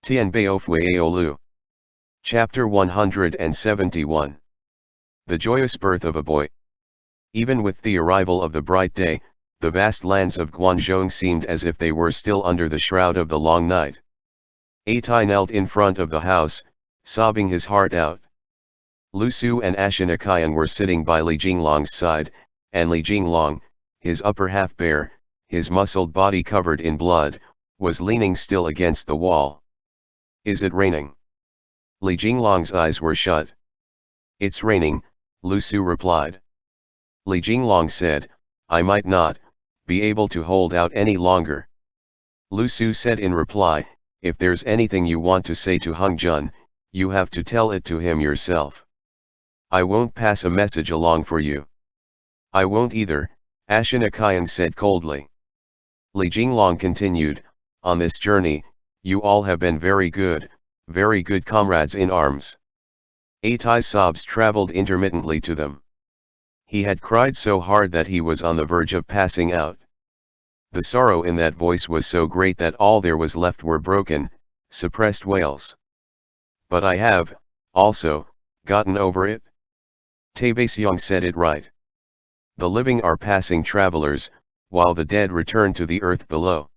Tianbao Fu Yao Lu. Chapter 171. The joyous birth of a boy. Even with the arrival of the bright day, the vast lands of Guangzhou seemed as if they were still under the shroud of the long night. Atai knelt in front of the house, sobbing his heart out. Lu Su and Ashinakayan were sitting by Li Jinglong's side, and Li Jinglong, his upper half bare, his muscled body covered in blood, was leaning still against the wall. "Is it raining?" Li Jinglong's eyes were shut. "It's raining," Lu Su replied. Li Jinglong said, "I might not be able to hold out any longer." Lu Su said in reply, "If there's anything you want to say to Hung Jun, you have to tell it to him yourself. I won't pass a message along for you." "I won't either," Ashinakayan said coldly. Li Jinglong continued, "On this journey, you all have been very good comrades in arms." Atai's sobs traveled intermittently to them. He had cried so hard that he was on the verge of passing out. The sorrow in that voice was so great that all there was left were broken, suppressed wails. "But I have, also, gotten over it." Tianbao Xiang said it right. The living are passing travelers, while the dead return to the earth below.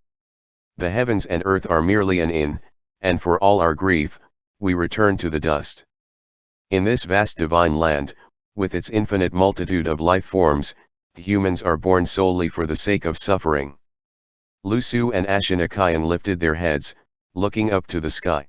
The heavens and earth are merely an inn, and for all our grief, we return to the dust. In this vast divine land, with its infinite multitude of life forms, humans are born solely for the sake of suffering. Lu Su and Ashinakayan lifted their heads, looking up to the sky.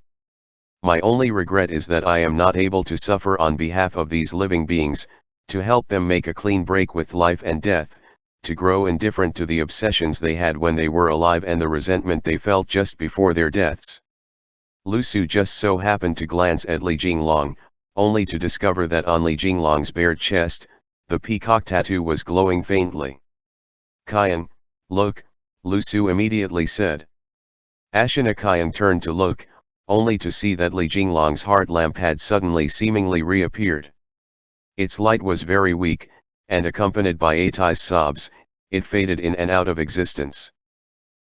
"My only regret is that I am not able to suffer on behalf of these living beings, to help them make a clean break with life and death, to grow indifferent to the obsessions they had when they were alive and the resentment they felt just before their deaths." Lu Su just so happened to glance at Li Jinglong, only to discover that on Li Jinglong's bare chest, the peacock tattoo was glowing faintly. "Kayan, look," Lu Su immediately said. Ashinakayan turned to look, only to see that Li Jinglong's heart lamp had suddenly seemingly reappeared. Its light was very weak, and accompanied by Atai's sobs, it faded in and out of existence.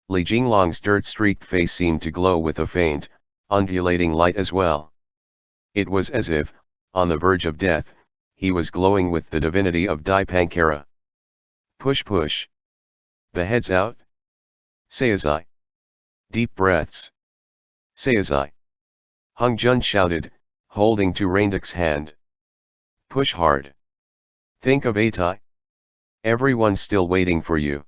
Li Jinglong's dirt-streaked face seemed to glow with a faint, undulating light as well. It was as if, on the verge of death, he was glowing with the divinity of Dipankara. "Push push. The heads out. Say as I." Deep breaths. "Say as I." Hung Jun shouted, holding Tu Rainduk's hand. "Push hard. Think of Atai. Everyone's still waiting for you."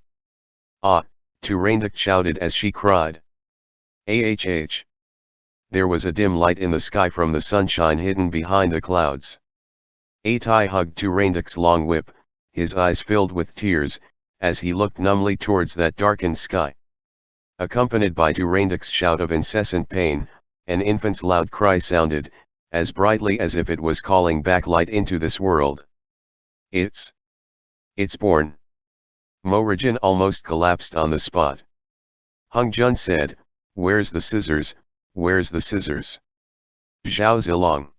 "Ah," Tu Rainduk shouted as she cried. "Ah." There was a dim light in the sky from the sunshine hidden behind the clouds. Atai hugged Tu Rainduk's long whip, his eyes filled with tears, as he looked numbly towards that darkened sky. Accompanied by Tu Rainduk's shout of incessant pain, an infant's loud cry sounded, as brightly as if it was calling back light into this world. It's born." Morrigan almost collapsed on the spot. Hung Jun said, "Where's the scissors, where's the scissors?" "Zhao Zilong."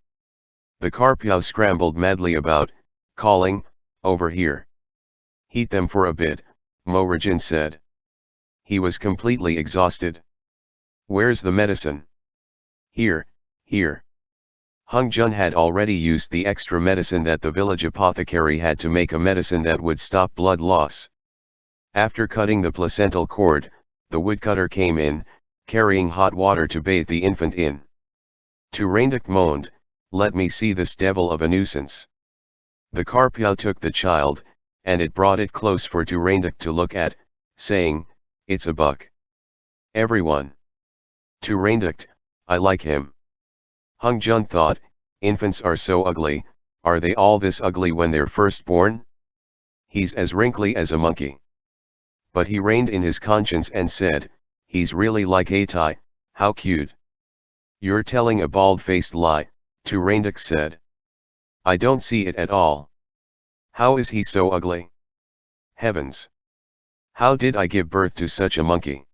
The Carpiao scrambled madly about, calling, "Over here." "Heat them for a bit," Morrigan said. He was completely exhausted. "Where's the medicine?" Here. Hung Jun had already used the extra medicine that the village apothecary had to make a medicine that would stop blood loss. After cutting the placental cord, the woodcutter came in, carrying hot water to bathe the infant in. Tu Rainduk moaned, "Let me see this devil of a nuisance." The Carpiao took the child, and it brought it close for Tu Rainduk to look at, saying, "It's a buck." Everyone. Tu Rainduk, "I like him." Hung Jun thought, infants are so ugly, are they all this ugly when they're first born? He's as wrinkly as a monkey. But he reined in his conscience and said, "He's really like Atai, how cute." "You're telling a bald-faced lie," Tu Rainduk said. "I don't see it at all. How is he so ugly? Heavens! How did I give birth to such a monkey?"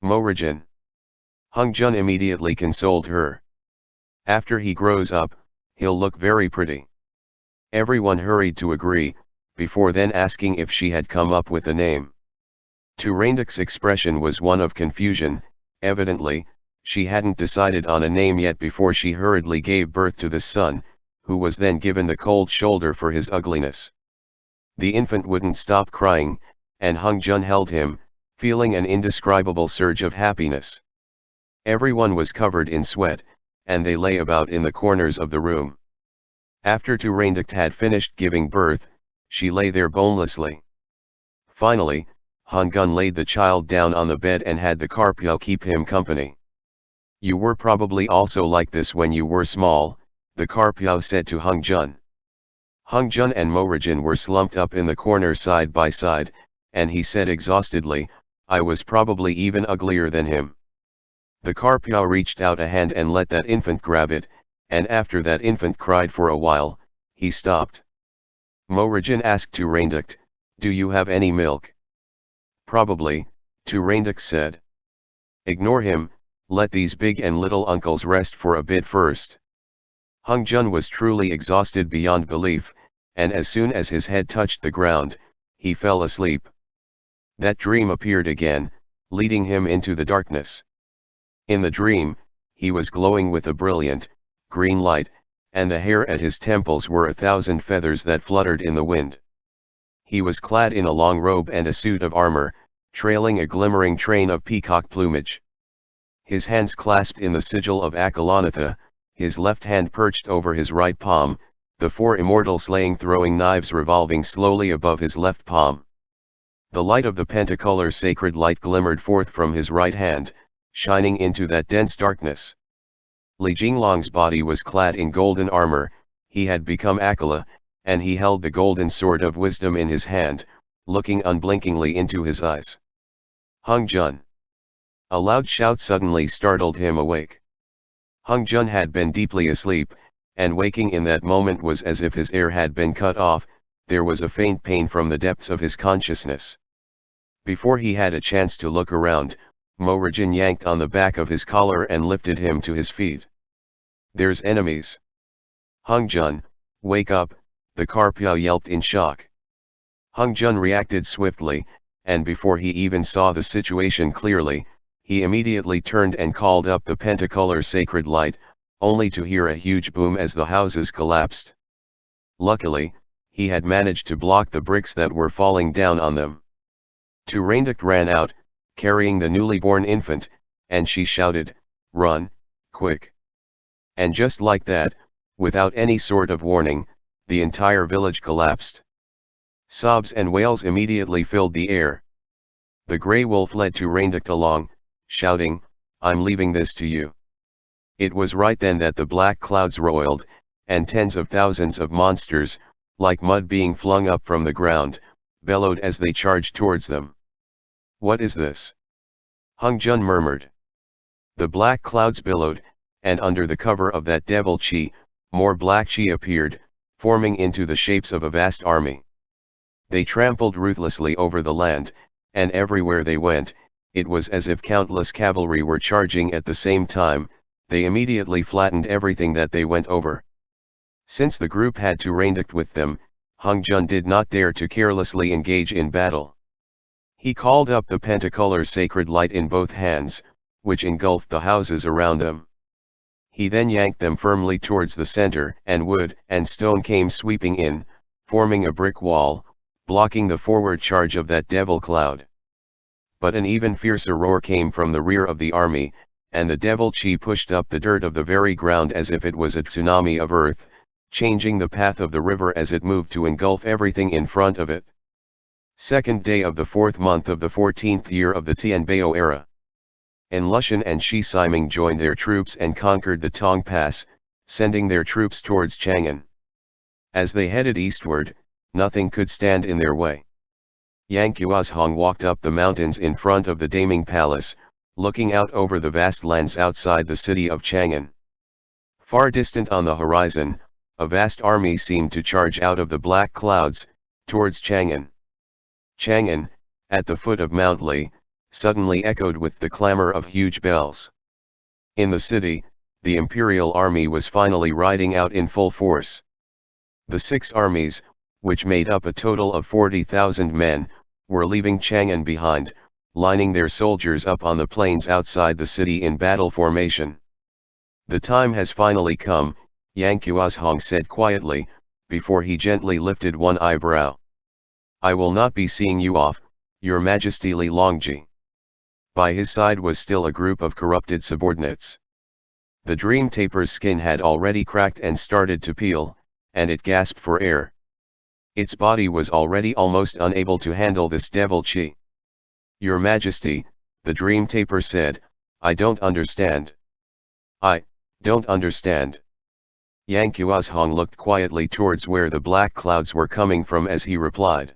Morrigan. Hung Jun immediately consoled her. "After he grows up, he'll look very pretty." Everyone hurried to agree, before then asking if she had come up with a name. Tu Rainduk's expression was one of confusion. Evidently, She hadn't decided on a name yet before she hurriedly gave birth to the son, who was then given the cold shoulder for his ugliness. The infant wouldn't stop crying, and Hung Jun held him, feeling an indescribable surge of happiness. Everyone was covered in sweat, and they lay about in the corners of the room. After Tu Reinduct had finished giving birth, she lay there bonelessly. Finally, Hung Gun laid the child down on the bed and had the Carpio keep him company. "You were probably also like this when you were small," the Carpio said to Hung Jun. Hung Jun and Morajin were slumped up in the corner side by side, and he said exhaustedly, "I was probably even uglier than him." The Carpio reached out a hand and let that infant grab it, and after that infant cried for a while, he stopped. Morajin asked Tu Reinduct, "Do you have any milk?" "Probably," Tu Reinduct said. "Ignore him, let these big and little uncles rest for a bit first." Hung Jun was truly exhausted beyond belief, and as soon as his head touched the ground, he fell asleep. That dream appeared again, leading him into the darkness. In the dream, he was glowing with a brilliant, green light, and the hair at his temples were 1,000 feathers that fluttered in the wind. He was clad in a long robe and a suit of armor, trailing a glimmering train of peacock plumage. His hands clasped in the sigil of Akalanatha, his left hand perched over his right palm, the 4 immortal slaying throwing knives revolving slowly above his left palm. The light of the pentacolor sacred light glimmered forth from his right hand, shining into that dense darkness. Li Jinglong's body was clad in golden armor, he had become Akala, and he held the golden sword of wisdom in his hand, looking unblinkingly into his eyes. "Hung Jun!" A loud shout suddenly startled him awake. Hung Jun had been deeply asleep, and waking in that moment was as if his air had been cut off. There was a faint pain from the depths of his consciousness. Before he had a chance to look around, Morajin yanked on the back of his collar and lifted him to his feet. "There's enemies." "Hung Jun, wake up," the Carpio yelped in shock. Hung Jun reacted swiftly, and before he even saw the situation clearly, he immediately turned and called up the pentacolor sacred light, only to hear a huge boom as the houses collapsed. Luckily, he had managed to block the bricks that were falling down on them. Tu Reinduct ran out, carrying the newly born infant, and she shouted, "Run, quick!" And just like that, without any sort of warning, the entire village collapsed. Sobs and wails immediately filled the air. The grey wolf led Tu Reinduct along, shouting, "I'm leaving this to you." It was right then that the black clouds roiled, and tens of thousands of monsters, like mud being flung up from the ground, bellowed as they charged towards them. "What is this?" Hung Jun murmured. The black clouds billowed, and under the cover of that devil chi, more black chi appeared, forming into the shapes of a vast army. They trampled ruthlessly over the land, and everywhere they went, it was as if countless cavalry were charging at the same time. They immediately flattened everything that they went over. Since the group had Tu Reinduct with them, Hung Jun did not dare to carelessly engage in battle. He called up the pentacolor sacred light in both hands, which engulfed the houses around them. He then yanked them firmly towards the center, and wood and stone came sweeping in, forming a brick wall, blocking the forward charge of that devil cloud. But an even fiercer roar came from the rear of the army, and the devil chi pushed up the dirt of the very ground as if it was a tsunami of earth, changing the path of the river as it moved to engulf everything in front of it. Second day of the 4th month of the 14th year of the Tianbao era. En Lushan and Shi Siming joined their troops and conquered the Tong Pass, sending their troops towards Chang'an. As they headed eastward, nothing could stand in their way. Yang Qiuzhong walked up the mountains in front of the Daming Palace, looking out over the vast lands outside the city of Chang'an. Far distant on the horizon, a vast army seemed to charge out of the black clouds, towards Chang'an. Chang'an, at the foot of Mount Li, suddenly echoed with the clamor of huge bells. In the city, the imperial army was finally riding out in full force. The 6 armies, which made up a total of 40,000 men, were leaving Chang'an behind, lining their soldiers up on the plains outside the city in battle formation. The time has finally come, Yang Qiuzhong said quietly, before he gently lifted one eyebrow. I will not be seeing you off, Your Majesty Li Longji. By his side was still a group of corrupted subordinates. The Dream Taper's skin had already cracked and started to peel, and it gasped for air. Its body was already almost unable to handle this devil chi. Your Majesty, the Dream Taper said, I don't understand. I don't understand. Yang Qiuzhong looked quietly towards where the black clouds were coming from as he replied.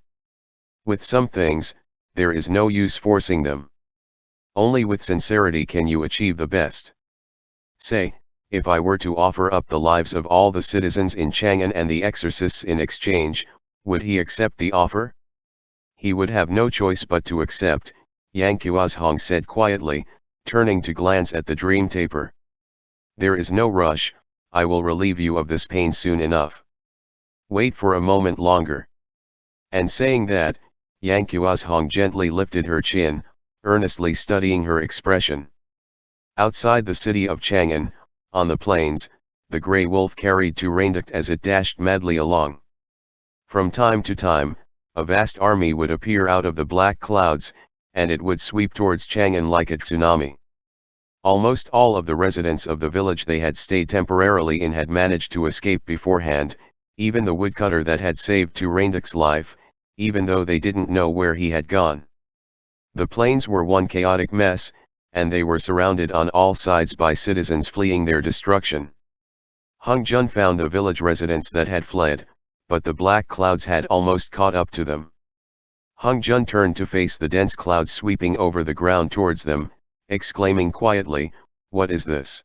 With some things, there is no use forcing them. Only with sincerity can you achieve the best. Say, if I were to offer up the lives of all the citizens in Chang'an and the exorcists in exchange, would he accept the offer? He would have no choice but to accept, Yang Qiuzhong said quietly, turning to glance at the Dream Taper. There is no rush, I will relieve you of this pain soon enough. Wait for a moment longer. And saying that, Yang Qiuzhong gently lifted her chin, earnestly studying her expression. Outside the city of Chang'an, on the plains, the grey wolf carried two reindeer as it dashed madly along. From time to time, a vast army would appear out of the black clouds, and it would sweep towards Chang'an like a tsunami. Almost all of the residents of the village they had stayed temporarily in had managed to escape beforehand, even the woodcutter that had saved two reindeer's life, even though they didn't know where he had gone. The plains were one chaotic mess, and they were surrounded on all sides by citizens fleeing their destruction. Hung Jun found the village residents that had fled, but the black clouds had almost caught up to them. Hung Jun turned to face the dense clouds sweeping over the ground towards them, exclaiming quietly, what is this?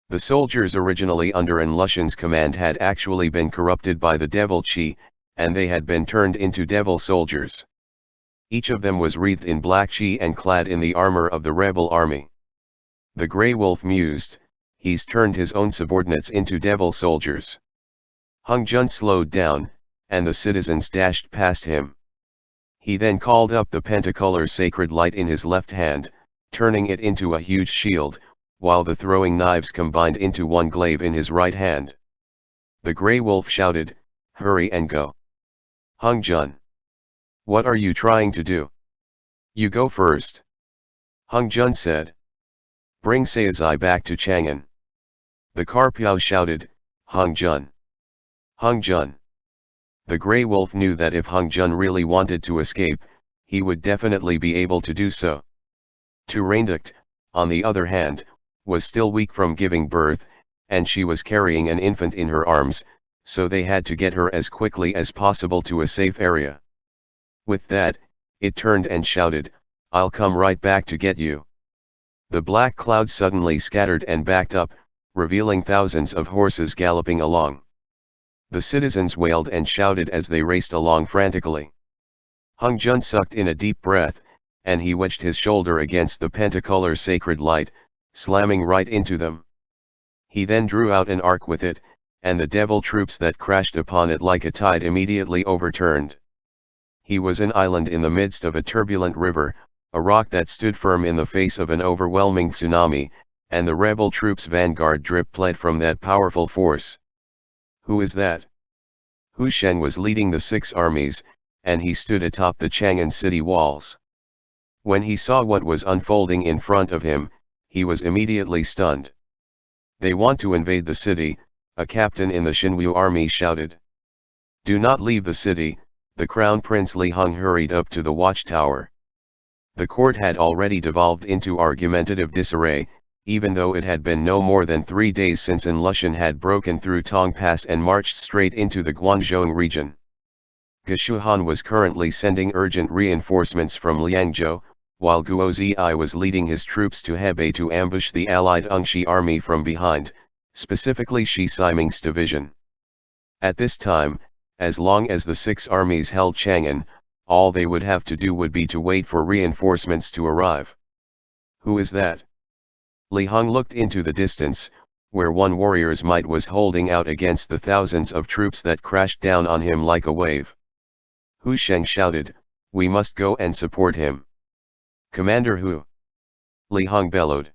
The soldiers originally under An Lushan's command had actually been corrupted by the devil chi, and they had been turned into devil soldiers. Each of them was wreathed in black chi and clad in the armor of the rebel army. The grey wolf mused, he's turned his own subordinates into devil soldiers. Hung Jun slowed down, and the citizens dashed past him. He then called up the pentacolor sacred light in his left hand, turning it into a huge shield, while the throwing knives combined into one glaive in his right hand. The grey wolf shouted, hurry and go. Hung Jun. What are you trying to do? You go first. Hung Jun said. Bring Saizai back to Chang'an. The Karpiao shouted, Hung Jun. Hung Jun. The grey wolf knew that if Hung Jun really wanted to escape, he would definitely be able to do so. Tu Reinduct, on the other hand, was still weak from giving birth, and she was carrying an infant in her arms, so they had to get her as quickly as possible to a safe area. With that, it turned and shouted, I'll come right back to get you. The black clouds suddenly scattered and backed up, revealing thousands of horses galloping along. The citizens wailed and shouted as they raced along frantically. Hung Jun sucked in a deep breath, and he wedged his shoulder against the pentacolor sacred light, slamming right into them. He then drew out an arc with it, and the devil troops that crashed upon it like a tide immediately overturned. He was an island in the midst of a turbulent river, a rock that stood firm in the face of an overwhelming tsunami, and the rebel troops' vanguard fled from that powerful force. Who is that? Hu Shen was leading the 6 armies, and he stood atop the Chang'an city walls. When he saw what was unfolding in front of him, he was immediately stunned. They want to invade the city, a captain in the Xinwu army shouted. Do not leave the city, the Crown Prince Li Hung hurried up to the watchtower. The court had already devolved into argumentative disarray, even though it had been no more than 3 days since An Lushan had broken through Tong Pass and marched straight into the Guangzhou region. Geshuhan was currently sending urgent reinforcements from Liangzhou, while Guo Ziyi was leading his troops to Hebei to ambush the allied Ungshi army from behind, specifically Shi Siming's division. At this time, as long as the 6 armies held Chang'an, all they would have to do would be to wait for reinforcements to arrive. Who is that? Li Hung looked into the distance, where one warrior's might was holding out against the thousands of troops that crashed down on him like a wave. Hu Sheng shouted, we must go and support him. Commander who? Li Hong bellowed.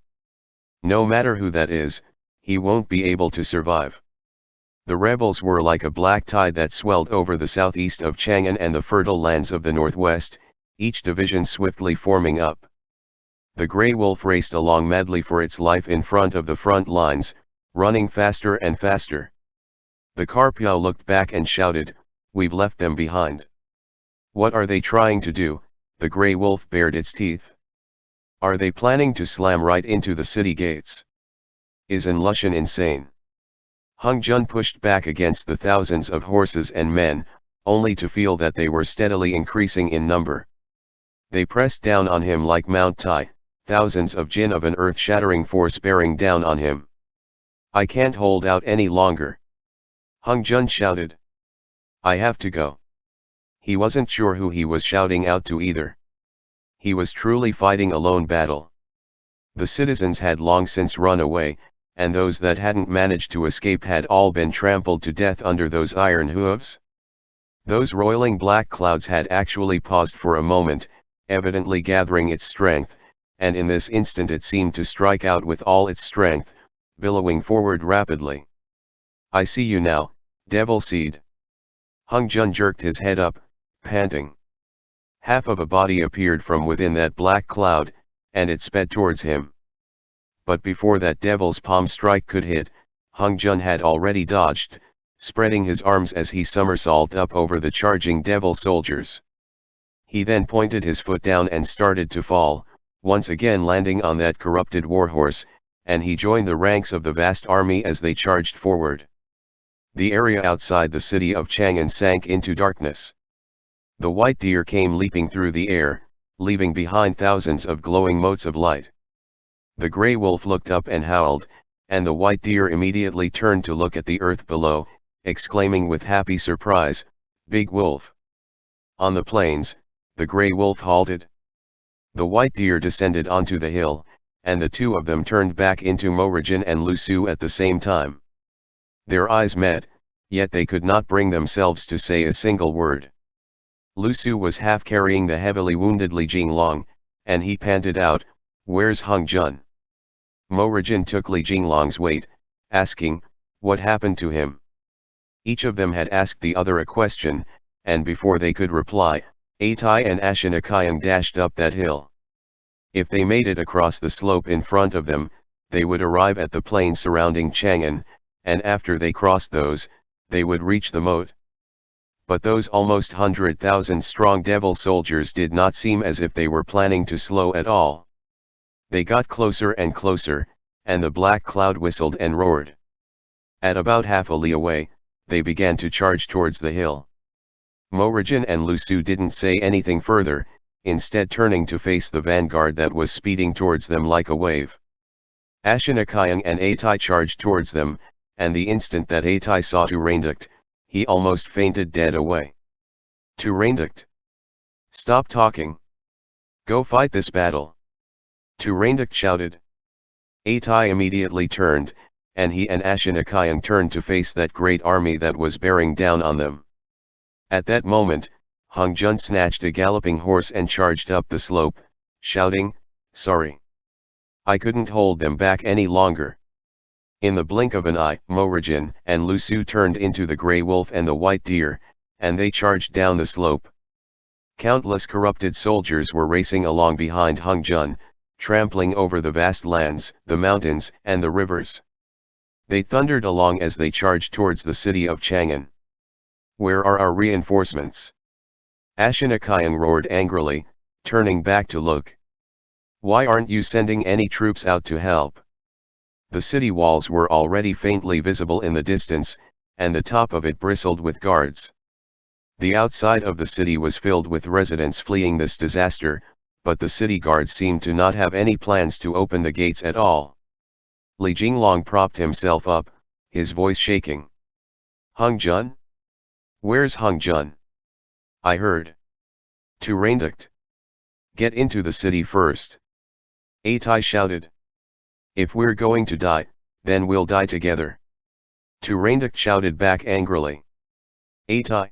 No matter who that is, he won't be able to survive. The rebels were like a black tide that swelled over the southeast of Chang'an and the fertile lands of the northwest, each division swiftly forming up. The grey wolf raced along madly for its life in front of the front lines, running faster and faster. The Carpiao looked back and shouted, "We've left them behind." "What are they trying to do?" the grey wolf bared its teeth. "Are they planning to slam right into the city gates? Isn't Lushan insane?" Hung Jun pushed back against the thousands of horses and men, only to feel that they were steadily increasing in number. They pressed down on him like Mount Tai, thousands of jin of an earth-shattering force bearing down on him. "I can't hold out any longer," Hung Jun shouted. "I have to go." He wasn't sure who he was shouting out to either. He was truly fighting a lone battle. The citizens had long since run away, and those that hadn't managed to escape had all been trampled to death under those iron hooves. Those roiling black clouds had actually paused for a moment, evidently gathering its strength, and in this instant it seemed to strike out with all its strength, billowing forward rapidly. "I see you now, devil seed." Hung Jun jerked his head up, panting. Half of a body appeared from within that black cloud, and it sped towards him. But before that devil's palm strike could hit, Hung Jun had already dodged, spreading his arms as he somersaulted up over the charging devil soldiers. He then pointed his foot down and started to fall, once again landing on that corrupted warhorse, and he joined the ranks of the vast army as they charged forward. The area outside the city of Chang'an sank into darkness. The white deer came leaping through the air, leaving behind thousands of glowing motes of light. The grey wolf looked up and howled, and the white deer immediately turned to look at the earth below, exclaiming with happy surprise, "Big wolf!" On the plains, the grey wolf halted. The white deer descended onto the hill, and the two of them turned back into Morajin and Lu Su at the same time. Their eyes met, yet they could not bring themselves to say a single word. Lu Su was half carrying the heavily wounded Li Jinglong, and he panted out, "Where's Hung Jun?" Morajin took Li Jinglong's weight, asking, "What happened to him?" Each of them had asked the other a question, and before they could reply, Atai and Ashinakayang dashed up that hill. If they made it across the slope in front of them, they would arrive at the plains surrounding Chang'an, and after they crossed those, they would reach the moat. But those almost 100,000 strong devil soldiers did not seem as if they were planning to slow at all. They got closer and closer, and the black cloud whistled and roared. At about half a li away, they began to charge towards the hill. Morajin and Lu Su didn't say anything further, instead turning to face the vanguard that was speeding towards them like a wave. Ashinakayang and Atai charged towards them, and the instant that Atai saw Turandukt, he almost fainted dead away. "Turandukt! Stop talking! Go fight this battle!" Turandukt shouted. Atai immediately turned, and he and Ashinakayang turned to face that great army that was bearing down on them. At that moment, Hung Jun snatched a galloping horse and charged up the slope, shouting, "Sorry. I couldn't hold them back any longer." In the blink of an eye, Morajin and Lu Su turned into the grey wolf and the white deer, and they charged down the slope. Countless corrupted soldiers were racing along behind Hung Jun, trampling over the vast lands, the mountains, and the rivers. They thundered along as they charged towards the city of Chang'an. "Where are our reinforcements?" Ashinakayang roared angrily, turning back to look. "Why aren't you sending any troops out to help?" The city walls were already faintly visible in the distance, and the top of it bristled with guards. The outside of the city was filled with residents fleeing this disaster, but the city guards seemed to not have any plans to open the gates at all. Li Jinglong propped himself up, his voice shaking. "Hung Jun? Where's Hung Jun? I heard. Turandukt. Get into the city first." Atai shouted. "If we're going to die, then we'll die together." Turandukt shouted back angrily. "Atai!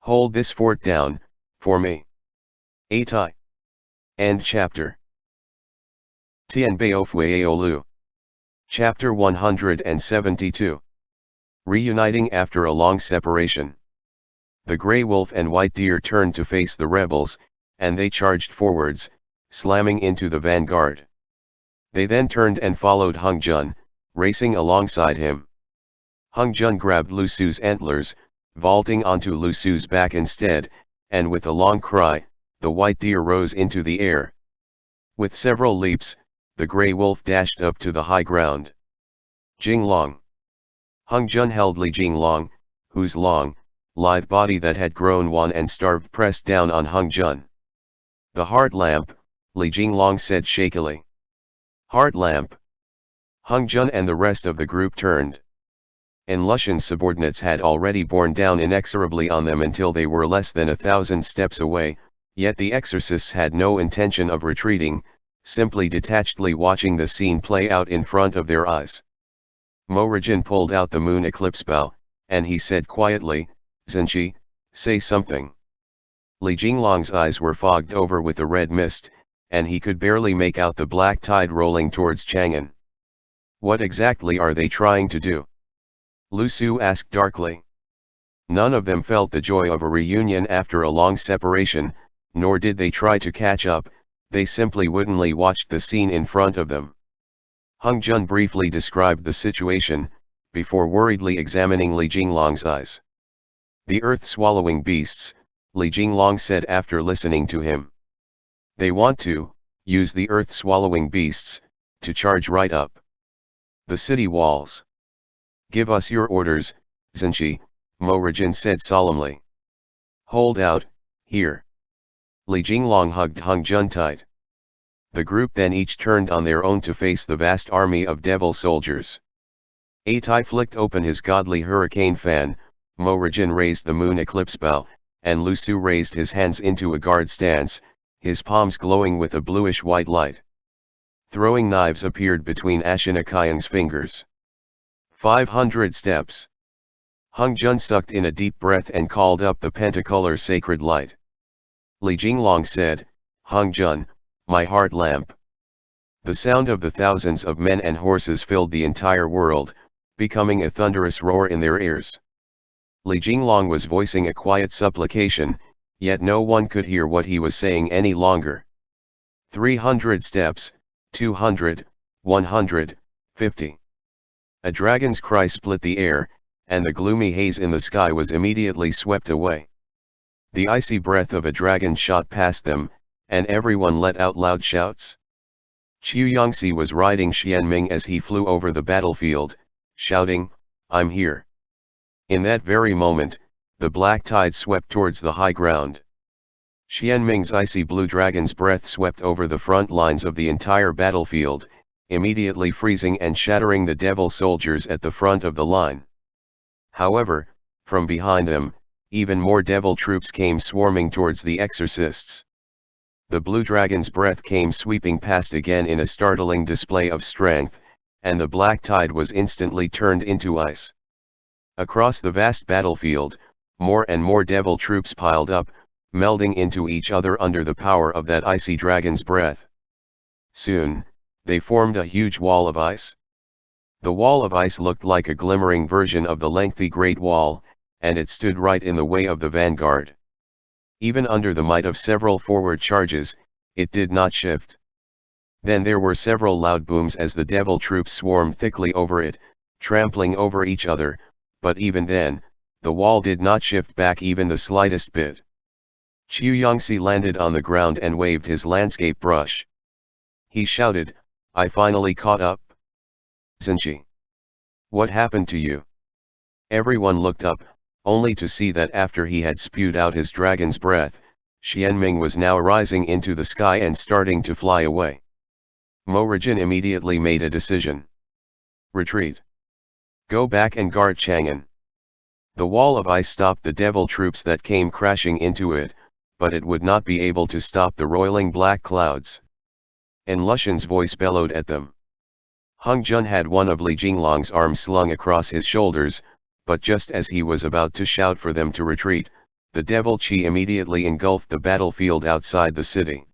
Hold this fort down, for me." "Atai! End chapter. Tianbao Fu Yao Lu. Chapter 172. Reuniting after a long separation. The grey wolf and white deer turned to face the rebels, and they charged forwards, slamming into the vanguard. They then turned and followed Hung Jun, racing alongside him. Hung Jun grabbed Lu Su's antlers, vaulting onto Lu Su's back instead, and with a long cry, the white deer rose into the air. With several leaps, the grey wolf dashed up to the high ground. Jinglong. Hung Jun held Li Jinglong, whose long, lithe body that had grown wan and starved pressed down on Hung Jun. The heart lamp, Li Jinglong said shakily. Heart lamp. Hung Jun and the rest of the group turned. En Lushan's subordinates had already borne down inexorably on them until they were less than 1,000 steps away, yet the exorcists had no intention of retreating, simply detachedly watching the scene play out in front of their eyes. Mo Rijin pulled out the moon eclipse bow, and he said quietly, "Zenchi, say something." Li Jinglong's eyes were fogged over with a red mist, and he could barely make out the black tide rolling towards Chang'an. What exactly are they trying to do? Lu Su asked darkly. None of them felt the joy of a reunion after a long separation, nor did they try to catch up, they simply woodenly watched the scene in front of them. Hung Jun briefly described the situation, before worriedly examining Li Jinglong's eyes. The earth-swallowing beasts, Li Jinglong said after listening to him. They want to use the earth-swallowing beasts to charge right up the city walls. Give us your orders, Zenchi, Mo Rijin said solemnly. Hold out, here. Li Jinglong hugged Hung Jun tight. The group then each turned on their own to face the vast army of devil soldiers. Atai flicked open his godly hurricane fan, Mo Rijin raised the moon eclipse bow, and Lu Su raised his hands into a guard stance, his palms glowing with a bluish-white light. Throwing knives appeared between Ashinakayang's fingers. 500 steps. Hung Jun sucked in a deep breath and called up the pentacolor sacred light. Li Jinglong said, Hung Jun, my heart lamp. The sound of the thousands of men and horses filled the entire world, becoming a thunderous roar in their ears. Li Jinglong was voicing a quiet supplication, yet no one could hear what he was saying any longer. 300 steps, 200, 100, 50. A dragon's cry split the air, and the gloomy haze in the sky was immediately swept away. The icy breath of a dragon shot past them, and everyone let out loud shouts. Qiu Yangxi was riding Xianming as he flew over the battlefield, shouting, I'm here. In that very moment, the black tide swept towards the high ground. Xianming's icy blue dragon's breath swept over the front lines of the entire battlefield, immediately freezing and shattering the devil soldiers at the front of the line. However, from behind them, even more devil troops came swarming towards the exorcists. The blue dragon's breath came sweeping past again in a startling display of strength, and the black tide was instantly turned into ice. Across the vast battlefield, more and more devil troops piled up, melding into each other under the power of that icy dragon's breath. Soon, they formed a huge wall of ice. The wall of ice looked like a glimmering version of the lengthy Great Wall, and it stood right in the way of the vanguard. Even under the might of several forward charges, it did not shift. Then there were several loud booms as the devil troops swarmed thickly over it, trampling over each other, but even then, the wall did not shift back even the slightest bit. Qiu Yangxi landed on the ground and waved his landscape brush. He shouted, I finally caught up. Zenchi. What happened to you? Everyone looked up, only to see that after he had spewed out his dragon's breath, Xianming was now rising into the sky and starting to fly away. Mo Rijin immediately made a decision. Retreat. Go back and guard Chang'an. The wall of ice stopped the devil troops that came crashing into it, but it would not be able to stop the roiling black clouds. En Lushan's voice bellowed at them. Hung Jun had one of Li Jinglong's arms slung across his shoulders, but just as he was about to shout for them to retreat, the devil chi immediately engulfed the battlefield outside the city.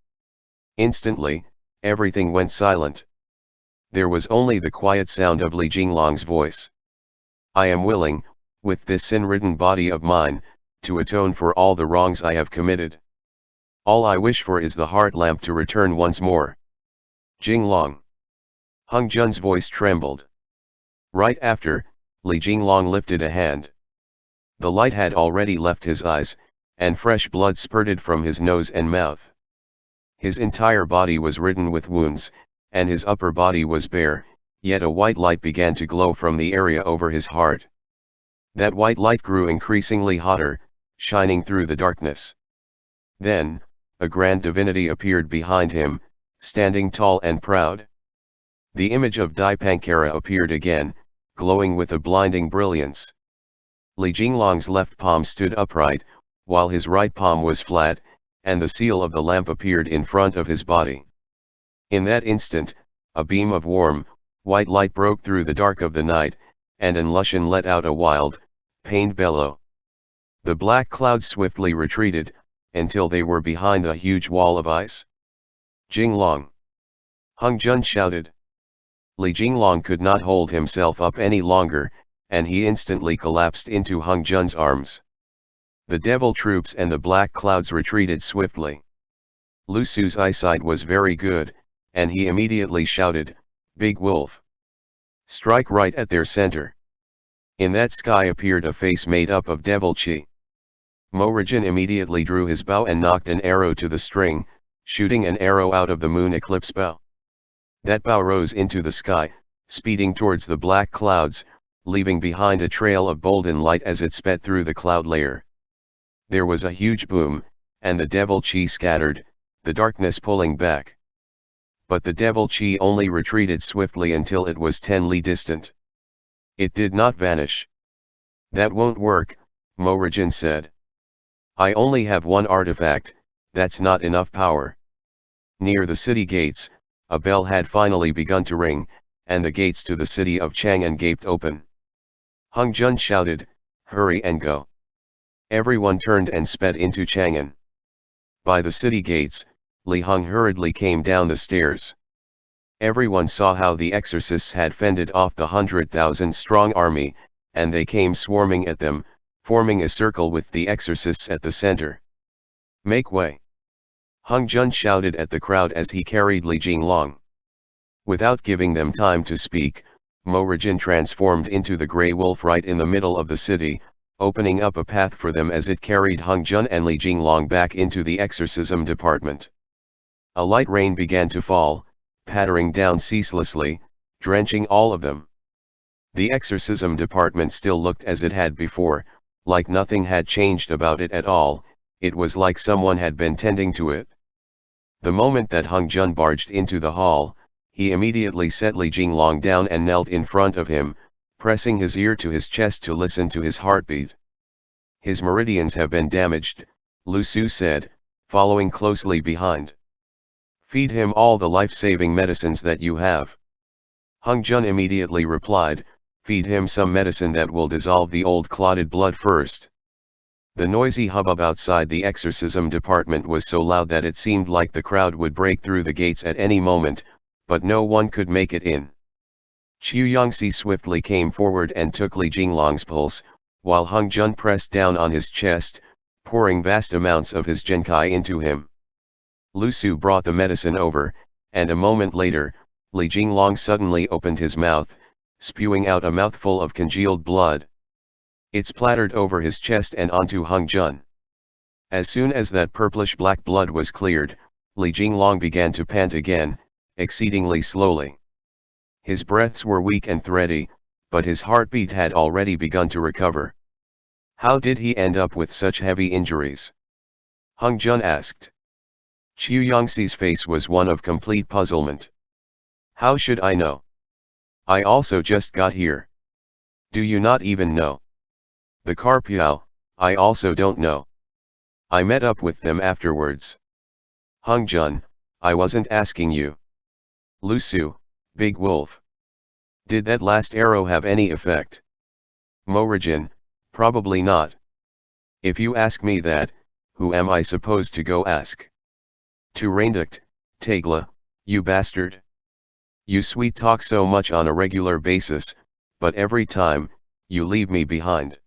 Instantly, everything went silent. There was only the quiet sound of Li Jinglong's voice. I am willing, with this sin-ridden body of mine, to atone for all the wrongs I have committed. All I wish for is the heart lamp to return once more. Jinglong. Hung Jun's voice trembled. Right after, Li Jinglong lifted a hand. The light had already left his eyes, and fresh blood spurted from his nose and mouth. His entire body was ridden with wounds, and his upper body was bare, yet a white light began to glow from the area over his heart. That white light grew increasingly hotter, shining through the darkness. Then, a grand divinity appeared behind him, standing tall and proud. The image of Dipankara appeared again, glowing with a blinding brilliance. Li Jinglong's left palm stood upright, while his right palm was flat, and the seal of the lamp appeared in front of his body. In that instant, a beam of warm, white light broke through the dark of the night, and An Lushan let out a wild, pained bellow. The black clouds swiftly retreated, until they were behind a huge wall of ice. Jinglong! Hung Jun shouted. Li Jinglong could not hold himself up any longer, and he instantly collapsed into Hung Jun's arms. The devil troops and the black clouds retreated swiftly. Lu Su's eyesight was very good, and he immediately shouted, "Big Wolf! Strike right at their center." In that sky appeared a face made up of devil chi. Morrigan immediately drew his bow and knocked an arrow to the string, shooting an arrow out of the moon eclipse bow. That bow rose into the sky, speeding towards the black clouds, leaving behind a trail of golden light as it sped through the cloud layer. There was a huge boom, and the devil chi scattered, the darkness pulling back. But the devil chi only retreated swiftly until it was 10 li distant. It did not vanish. "That won't work," Morrigan said. "I only have one artifact, that's not enough power." Near the city gates, a bell had finally begun to ring, and the gates to the city of Chang'an gaped open. Hung Jun shouted, "Hurry and go." Everyone turned and sped into Chang'an. By the city gates, Li Hung hurriedly came down the stairs. Everyone saw how the exorcists had fended off the 100,000-strong army, and they came swarming at them, forming a circle with the exorcists at the center. "Make way!" Hung Jun shouted at the crowd as he carried Li Jinglong. Without giving them time to speak, Morrigan transformed into the grey wolf right in the middle of the city, opening up a path for them as it carried Hung Jun and Li Jinglong back into the exorcism department. A light rain began to fall, pattering down ceaselessly, drenching all of them. The exorcism department still looked as it had before, like nothing had changed about it at all. It was like someone had been tending to it. The moment that Hung Jun barged into the hall, he immediately set Li Jinglong down and knelt in front of him, pressing his ear to his chest to listen to his heartbeat. "His meridians have been damaged," Lu Su said, following closely behind. "Feed him all the life-saving medicines that you have." Hung Jun immediately replied, "Feed him some medicine that will dissolve the old clotted blood first." The noisy hubbub outside the exorcism department was so loud that it seemed like the crowd would break through the gates at any moment, but no one could make it in. Qiu Yangxi swiftly came forward and took Li Jinglong's pulse, while Hung Jun pressed down on his chest, pouring vast amounts of his Genkai into him. Lu Su brought the medicine over, and a moment later, Li Jinglong suddenly opened his mouth, spewing out a mouthful of congealed blood. It splattered over his chest and onto Hung Jun. As soon as that purplish-black blood was cleared, Li Jinglong began to pant again, exceedingly slowly. His breaths were weak and thready, but his heartbeat had already begun to recover. "How did he end up with such heavy injuries?" Hung Jun asked. Qiu Yangxi's face was one of complete puzzlement. "How should I know? I also just got here." "Do you not even know?" "The Carpiao, I also don't know. I met up with them afterwards." "Hung Jun, I wasn't asking you." "Lu Su, Big Wolf. Did that last arrow have any effect?" "Morrigan, probably not. If you ask me that, who am I supposed to go ask? To Reinduct, Tagla, you bastard. You sweet talk so much on a regular basis, but every time, you leave me behind.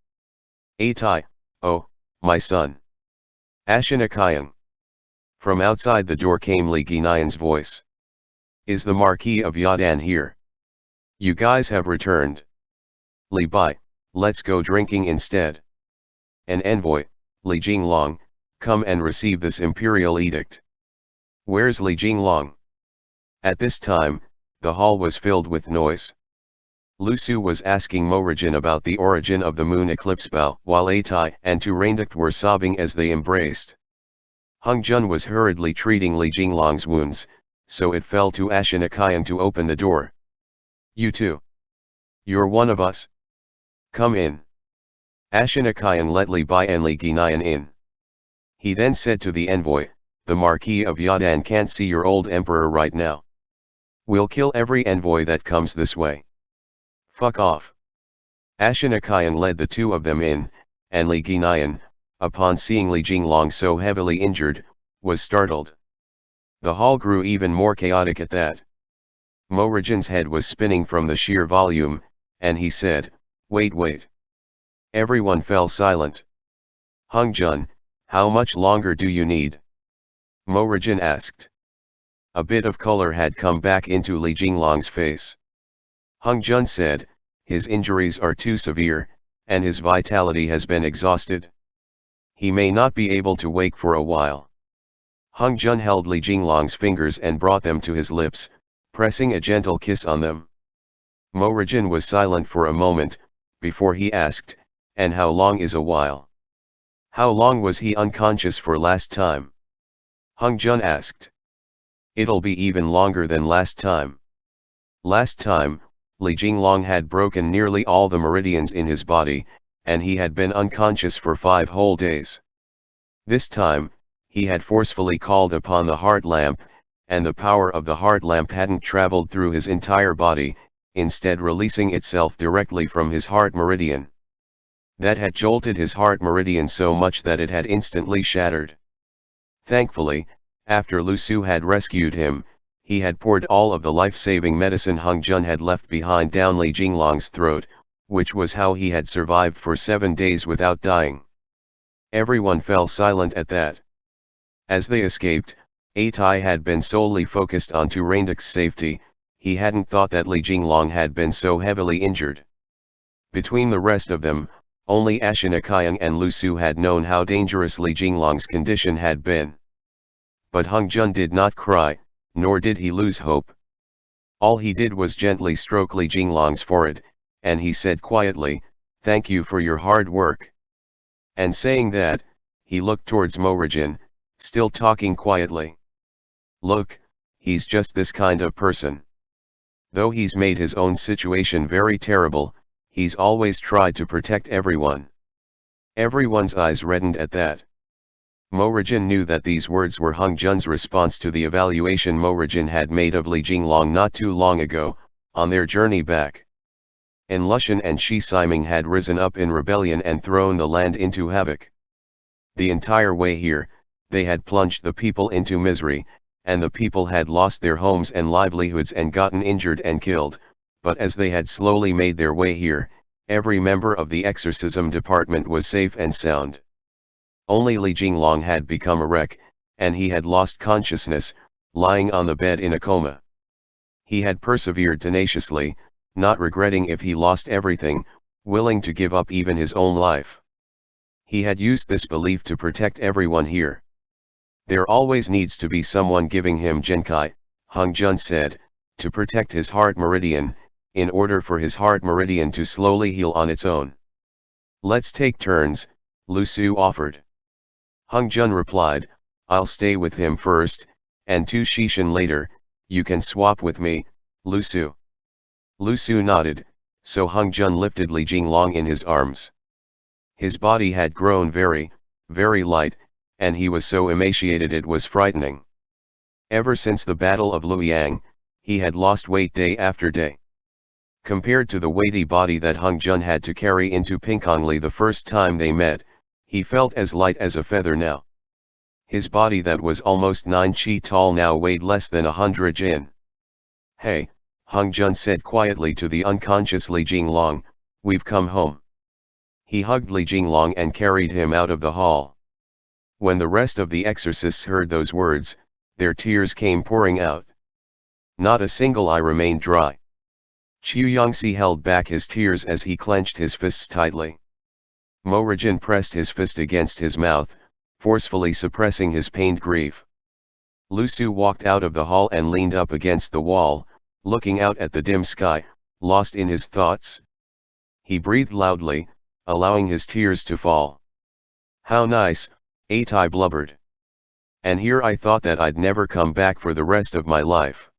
Atai, oh, my son. Ashinakayang. From outside the door came Li Guinayan's voice. Is the Marquis of Yadan here? You guys have returned. Li Bai, let's go drinking instead. An envoy, Li Jinglong, come and receive this imperial edict. Where's Li Jinglong? At this time, the hall was filled with noise. Lu Su was asking Morrigan about the origin of the moon eclipse bow, while Atai and Tu Rainduct were sobbing as they embraced. Hung Jun was hurriedly treating Li Jinglong's wounds, so it fell to Ashinakayan to open the door. You too. You're one of us. Come in. Ashinakayan let Li Bai and Li Guinayan in. He then said to the envoy, the Marquis of Yadan can't see your old emperor right now. We'll kill every envoy that comes this way. Fuck off. Ashinakayan led the two of them in, and Li Guinayan, upon seeing Li Jinglong so heavily injured, was startled. The hall grew even more chaotic at that. Morrigan's head was spinning from the sheer volume, and he said, wait. Everyone fell silent. Hung Jun, how much longer do you need? Morrigan asked. A bit of color had come back into Li Jinglong's face. Hung Jun said, his injuries are too severe, and his vitality has been exhausted. He may not be able to wake for a while. Hung Jun held Li Jinglong's fingers and brought them to his lips, pressing a gentle kiss on them. Morrigan was silent for a moment, before he asked, and how long is a while? How long was he unconscious for last time? Hung Jun asked. It'll be even longer than last time. Last time, Li Jinglong had broken nearly all the meridians in his body, and he had been unconscious for 5 whole days. This time, he had forcefully called upon the heart lamp, and the power of the heart lamp hadn't traveled through his entire body, instead releasing itself directly from his heart meridian. That had jolted his heart meridian so much that it had instantly shattered. Thankfully, after Lu Su had rescued him, he had poured all of the life-saving medicine Hung Jun had left behind down Li Jinglong's throat, which was how he had survived for 7 days without dying. Everyone fell silent at that. As they escaped, Atai had been solely focused on Tu Rainduct's safety. He hadn't thought that Li Jinglong had been so heavily injured. Between the rest of them, only Ashinakayang and Lu Su had known how dangerous Li Jinglong's condition had been. But Hung Jun did not cry, nor did he lose hope. All he did was gently stroke Li Jinglong's forehead, and he said quietly, "Thank you for your hard work." And saying that, he looked towards Morrigan, still talking quietly. "Look, he's just this kind of person. Though he's made his own situation very terrible, he's always tried to protect everyone." Everyone's eyes reddened at that. Morrigan knew that these words were Hung Jun's response to the evaluation Morrigan had made of Li Jinglong not too long ago, on their journey back. En Lushan and Shi Siming had risen up in rebellion and thrown the land into havoc. The entire way here, they had plunged the people into misery, and the people had lost their homes and livelihoods and gotten injured and killed, but as they had slowly made their way here, every member of the exorcism department was safe and sound. Only Li Jinglong had become a wreck, and he had lost consciousness, lying on the bed in a coma. He had persevered tenaciously, not regretting if he lost everything, willing to give up even his own life. He had used this belief to protect everyone here. "There always needs to be someone giving him Genkai," Hung Jun said, "to protect his heart meridian, in order for his heart meridian to slowly heal on its own." "Let's take turns," Lu Su offered. Hung Jun replied, "I'll stay with him first, and 2 Shishin later, you can swap with me, Lu Su." Lu Su nodded, so Hung Jun lifted Li Jinglong in his arms. His body had grown very, very light, and he was so emaciated it was frightening. Ever since the Battle of Luoyang, he had lost weight day after day. Compared to the weighty body that Hung Jun had to carry into Pinkongli the first time they met, he felt as light as a feather now. His body that was almost 9 chi tall now weighed less than 100 jin. "Hey," Hung Jun said quietly to the unconscious Li Jinglong, "we've come home." He hugged Li Jinglong and carried him out of the hall. When the rest of the exorcists heard those words, their tears came pouring out. Not a single eye remained dry. Chu Yongxi held back his tears as he clenched his fists tightly. Mo Rijin pressed his fist against his mouth, forcefully suppressing his pained grief. Lu Su walked out of the hall and leaned up against the wall, looking out at the dim sky, lost in his thoughts. He breathed loudly, allowing his tears to fall. "How nice," Atai blubbered. "And here I thought that I'd never come back for the rest of my life."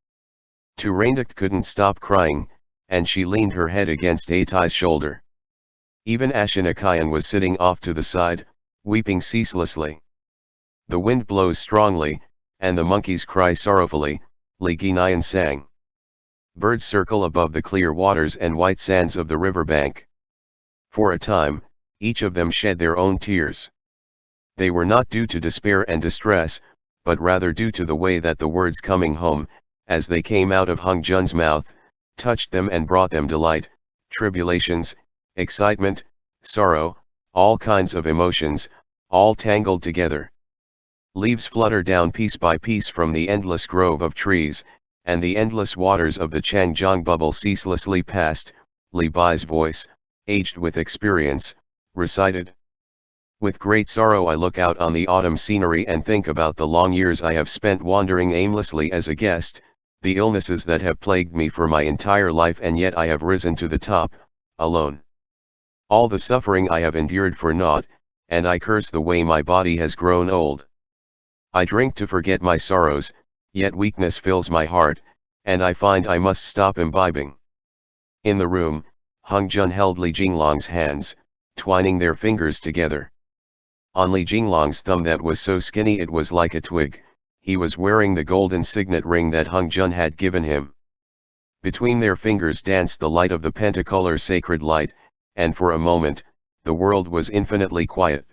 Tu Reinduct couldn't stop crying, and she leaned her head against Atai's shoulder. Even Ashinakayan was sitting off to the side, weeping ceaselessly. "The wind blows strongly, and the monkeys cry sorrowfully," Li Ginayan sang. "Birds circle above the clear waters and white sands of the riverbank." For a time, each of them shed their own tears. They were not due to despair and distress, but rather due to the way that the words "coming home," as they came out of Hung Jun's mouth, touched them and brought them delight, tribulations, excitement, sorrow, all kinds of emotions, all tangled together. Leaves flutter down piece by piece from the endless grove of trees, and the endless waters of the Changjiang bubble ceaselessly past. Li Bai's voice, aged with experience, recited. "With great sorrow I look out on the autumn scenery and think about the long years I have spent wandering aimlessly as a guest, the illnesses that have plagued me for my entire life, and yet I have risen to the top, alone. All the suffering I have endured for naught, and I curse the way my body has grown old. I drink to forget my sorrows, yet weakness fills my heart, and I find I must stop imbibing." In the room, Hung Jun held Li Jinglong's hands, twining their fingers together. On Li Jinglong's thumb that was so skinny it was like a twig, he was wearing the golden signet ring that Hung Jun had given him. Between their fingers danced the light of the pentacolor sacred light, and for a moment, the world was infinitely quiet.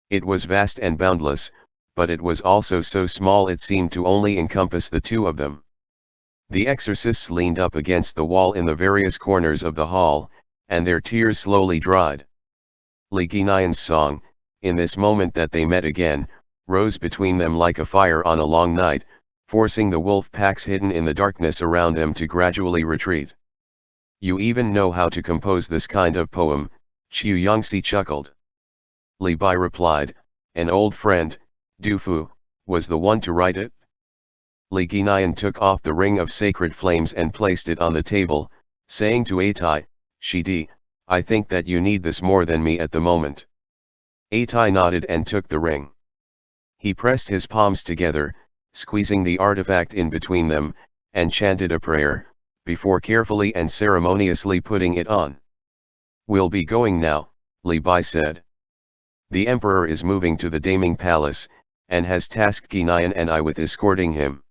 It was vast and boundless, but it was also so small it seemed to only encompass the two of them. The exorcists leaned up against the wall in the various corners of the hall, and their tears slowly dried. Li Ginayan's song, in this moment that they met again, rose between them like a fire on a long night, forcing the wolf packs hidden in the darkness around them to gradually retreat. "You even know how to compose this kind of poem," Chu Yongxi chuckled. Li Bai replied, "An old friend, Du Fu, was the one to write it." Li Ginayan took off the ring of sacred flames and placed it on the table, saying to Atai, "Shidi, I think that you need this more than me at the moment." Atai nodded and took the ring. He pressed his palms together, squeezing the artifact in between them, and chanted a prayer, before carefully and ceremoniously putting it on. "We'll be going now," Li Bai said. "The emperor is moving to the Daming Palace, and has tasked Ginayan and I with escorting him."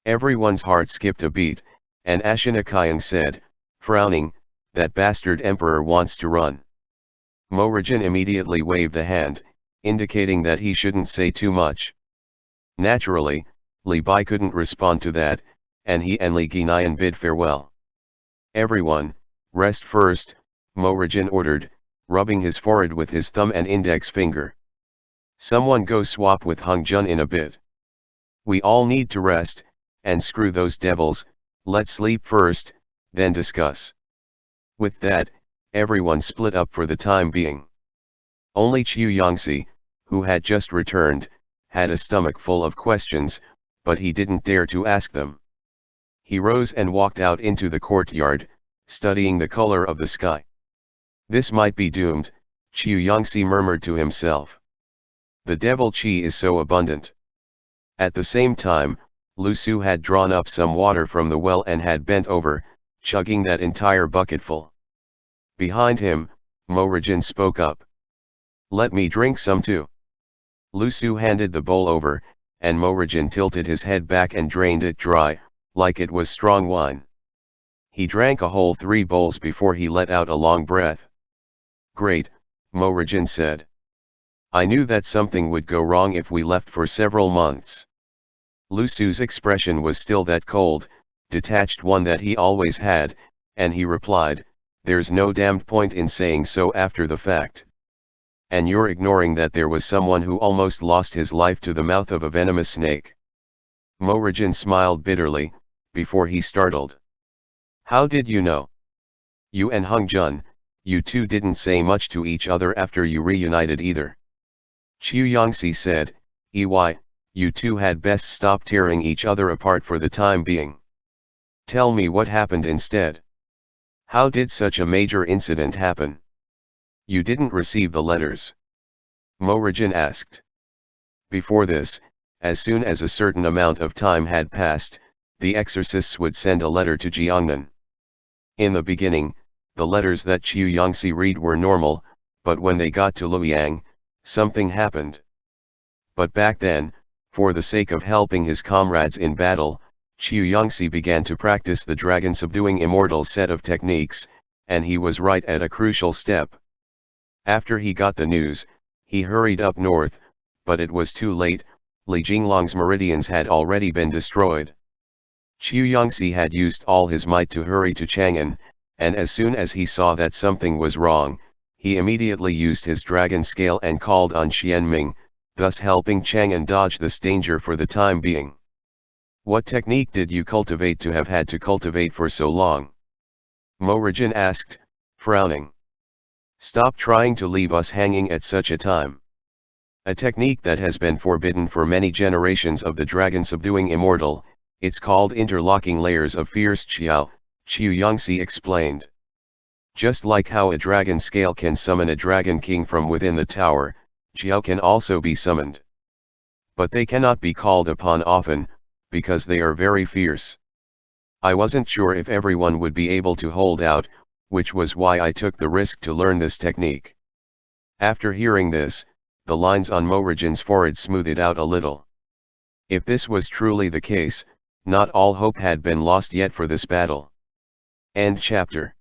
Everyone's heart skipped a beat, and Ashinakayan said, frowning, "That bastard emperor wants to run." Mo Rijin immediately waved a hand, indicating that he shouldn't say too much. Naturally, Li Bai couldn't respond to that, and he and Li Ginayan bid farewell. "Everyone, rest first," Mo Rijin ordered, rubbing his forehead with his thumb and index finger. "Someone go swap with Hung Jun in a bit. We all need to rest, and screw those devils, let's sleep first, then discuss." With that, everyone split up for the time being. Only Chu Yongxi, who had just returned, had a stomach full of questions, but he didn't dare to ask them. He rose and walked out into the courtyard, studying the color of the sky. "This might be doomed," Chu Yongxi murmured to himself. "The devil chi is so abundant." At the same time, Lu Su had drawn up some water from the well and had bent over, chugging that entire bucketful. Behind him, Mo Rijin spoke up. "Let me drink some too." Lu Su handed the bowl over, and Mo Rijin tilted his head back and drained it dry, like it was strong wine. He drank a whole 3 bowls before he let out a long breath. "Great," Mo Rijin said. I knew that something would go wrong if we left for several months. Lu Su's expression was still that cold, detached one that he always had, and he replied, "There's no damned point in saying so after the fact. And you're ignoring that there was someone who almost lost his life to the mouth of a venomous snake." Morrigan smiled bitterly, before he startled. "How did you know? You and Hung Jun, you two didn't say much to each other after you reunited either." Qiu Yangxi said, You two had best stop tearing each other apart for the time being. Tell me what happened instead. How did such a major incident happen? You didn't receive the letters?" Morrigan asked. Before this, as soon as a certain amount of time had passed, the exorcists would send a letter to Jiangnan. In the beginning, the letters that Qiu Yangxi read were normal, but when they got to Luoyang, something happened. But back then, for the sake of helping his comrades in battle, Qiu Yangxi began to practice the dragon-subduing immortal set of techniques, and he was right at a crucial step. After he got the news, he hurried up north, but it was too late. Li Jinglong's meridians had already been destroyed. Qiu Yangxi had used all his might to hurry to Chang'an, and as soon as he saw that something was wrong, he immediately used his dragon scale and called on Xianming, thus helping Chang'an dodge this danger for the time being. "What technique did you cultivate to have had to cultivate for so long?" Morrigan asked, frowning. "Stop trying to leave us hanging at such a time. A technique that has been forbidden for many generations of the dragon-subduing immortal, it's called interlocking layers of fierce Qiao," Qiu Yangxi explained. "Just like how a dragon scale can summon a dragon king from within the tower, Qiao can also be summoned. But they cannot be called upon often, because they are very fierce. I wasn't sure if everyone would be able to hold out, which was why I took the risk to learn this technique." After hearing this, the lines on Morrigan's forehead smoothed out a little. If this was truly the case, not all hope had been lost yet for this battle. End chapter.